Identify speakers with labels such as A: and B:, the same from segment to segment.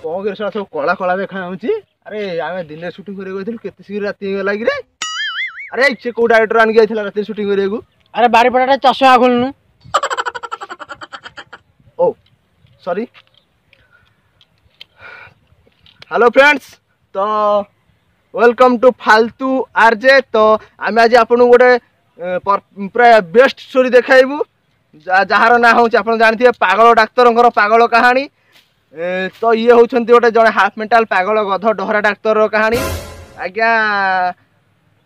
A: कौन कर सब कला कला देखा होची। अरे आमे दिन शूटिंग करे गइथिलु केते शीघ्र राती गेला कि रे। अरे से को डायरेक्टर आन गइथिला राती शूटिंग करे को।
B: अरे बारीपड़ाटा चश्मा खोलनु।
A: ओ सॉरी। हेलो फ्रेंड्स, तो वेलकम टू फालतू आरजे। तो आम आज आपन गोटे प्राय बेस्ट स्टोरी देखाइबू जार ना हूँ आप जानते पागल डाक्तर पागल कहानी। तो ये होती गोटे जड़े हाफ मेंटाल पागल गध डहरा डाक्तर कहानी। आज्ञा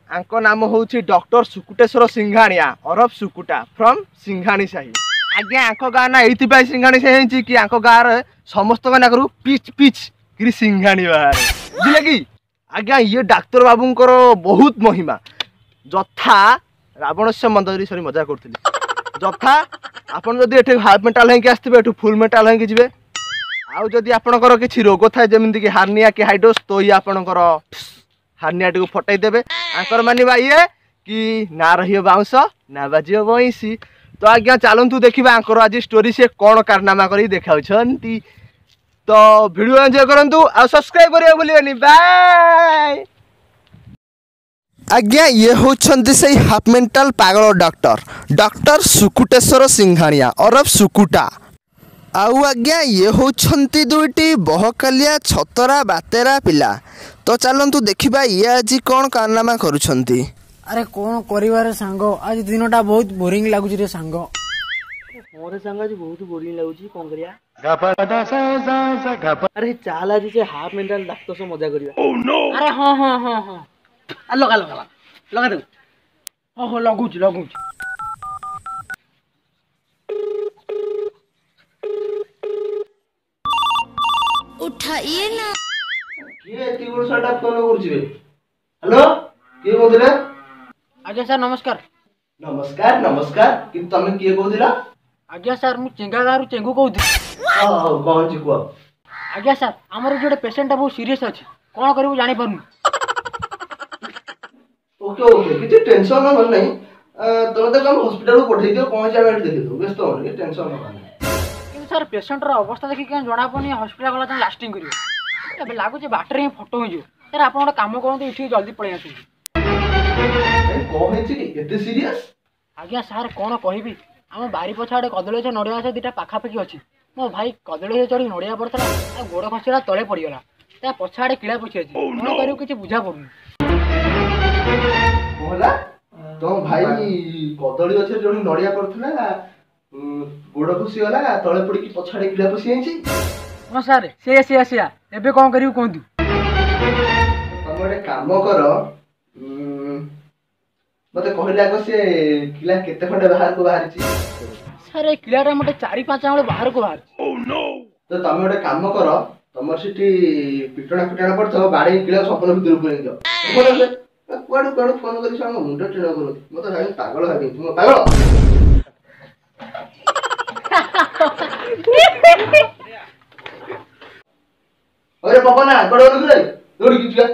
A: आंक नाम हूँ डॉक्टर सुकुटेश्वर सिंघाणिया अरफ सुकुटा फ्रॉम सिंघाणी साही। आज्ञा आंक गाँ ना ये सिंघाणी साही कि आंक गाँव समस्त नाकू पिच पिच कि सिंघाणी बाहर बुझे कि। आज्ञा ये डाक्तर बाबूंकर बहुत महिमा जथा रावण से मंदरी सरी मजा करी जथा आपन जदि एठी हाफ मेंटाल होइके आस्थिबे एठू फुल मेंटाल होइके जिवे। आउ जदि आपनकर किछि रोग थाए जेमिति कि हार्निया कि हाइड्रोस तो ये आपनकर हार्निया टी फटाई देबे। आंकर मानिबा ये कि ना रहियो बाउंस ना बाजियो बइसी। तो आज्ञा चलंतु देखिबा आंकर आज स्टोरी से कोन कारनामा करी देखाउछंती। तो वीडियो एंजॉय करंतु आ सब्सक्राइब करियो भूलियोनी। बाय। आज्ञा ये होछंती से हाफ मेंटाल पागल डॉक्टर सुकुटेश्वर सिंघाणिया अरफ सुकुटा। आउ आज्ञा ये होछंती दुईटी बहकालिया छतरा बातेरा पिला। तो चलंतु देखिबा ये आज कोन कारनामा करूछंती।
B: अरे कौन करिवारे सांग आज दिनटा बहुत बोरिंग लागुची रे सांग।
C: मोरे सांग आज बहुत बोरिंग लागुची कोन करिया। अरे चाल आज से हाफ मेंटल डाक्टर से मजा करिया। Oh no. अरे हां हां हां हां आ लगा लगा लगा दे। ओहो लगुची लगुची।
D: उठाइए ना।
A: किए एति बड़ साडा फोन करछि बे। हेलो के बोलदिला।
B: आज्ञा सर नमस्कार।
A: नमस्कार नमस्कार कि तमे किए बोलदिला।
B: आज्ञा सर मु चेंगा गारू चेंगू कहूथि।
A: हां कोन छी को।
B: आज्ञा सर हमर जोडे पेशेंट बहुत सीरियस अछि कोन करिवु जानि परनु।
A: ओके ओके किछि टेंशन न होल नहीं। तमे त हम हॉस्पिटल को पठै दियो पहुंच आमे देखि दो व्यस्त हो नहीं टेंशन न होल।
B: कि सर पेशेंट रा अवस्था देखि के जणा पनी हॉस्पिटल गला त लास्टिंग करियो। एबे लागु जे बाटरे फोटो हो जो। सर आपण गोटे काम करंतु इठी जल्दी पळै आसु।
A: अरे कोन हेछि कि एते सीरियस।
B: आज्ञा सर कोन कहबी हम बारी पछाडे कदळे से नडिया से दिटा पाखा पाखी अछि। मो भाई कदळे से चढ़ी नडिया पड़तला आ गोड़ खसिला तळे पड़ी गला। ता पछाडे किळा पछि अछि कोन करियो किछि बुझा पड़नु।
A: होला तो भाई कदळी अछि जणी नडिया पड़थला गोड़ खसी गला तळे पड़ी कि पछाडे किळा पछि आइछि।
B: हां सर से एबे कोन करियो कोंतु।
A: तमे गोटे काम कर मते कहले आको से किला केते खंडे बाहर को बाहर छी।
B: सर ए किलाटा मते 4-5 आंगळ बाहर को बाहर। Oh no.
A: तो तमे गोटे काम कर तमर सिटी पिटଣା पड़थो बाड़ी किला सपन भीतर को नहीं जाओ। कोड कोड फोन करी संग मुंडो टिणो करू मते भाई पागल भाबी तुम पागल। अरे पापा ना बड़ बड़ रे दौड़ी की जुआ।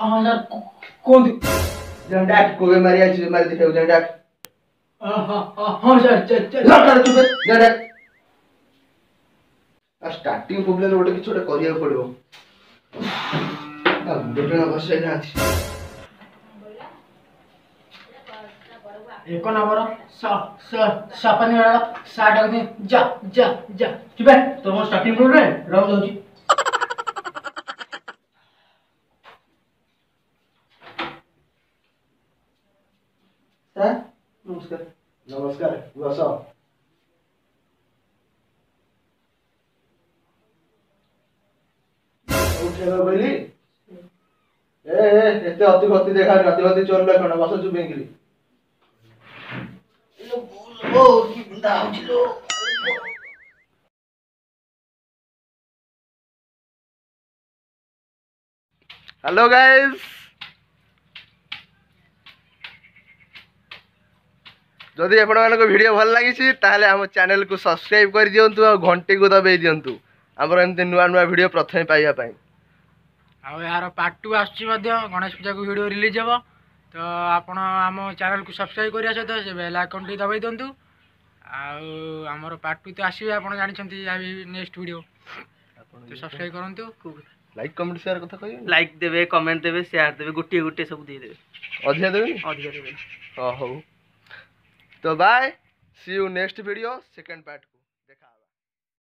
B: हां सर कोन
A: जंडाट कोवे मारी आछि मारी देखौ जंडाट।
B: हां सर चल
A: लड़ चुप जंडाट। आ स्टार्टिंग प्रॉब्लम गोटे कि छोटे करिया पड़िबो। आ बेटना बसै ना अछि।
B: एको नंबर सापानी वाला साठ आगे जा जा जा चुप है तो वो स्टार्टिंग प्रॉब्लम रह जाउची।
A: सर नमस्कार नमस्कार बस। उठेबा बोली ए एते अति गति देखा अति गति चोर लखण बस चुप बेंगली। ओ की बिंदा होचिलो। हेलो गाइस, जदि आपण मानको वीडियो भल लागिछि ताहले हम चैनल को सब्सक्राइब कर दियंतु और घंटी को दबाई दियंतु हमर एमते नुआ नुआ वीडियो प्रथमे पाइबा पई।
B: आ यार पार्ट 2 आछि मध्य गणेश पूजा को वीडियो रिलीज हेबो। तो आपण हम चैनल को सब्सक्राइब करिया सहित से बेल आइकन टी दबाई दियंतु। आ हमर पार्ट 2 तो आसीबे आपण जानि छथि नेक्स्ट वीडियो। सब्सक्राइब करंतु
A: लाइक कमेंट शेयर कथा कहियो
C: लाइक देवे कमेंट देवे शेयर देवे गुटी गुटी सब दे देवे
A: अधिया देबे
C: अधिक देवे
A: हो तो bye see you next video second part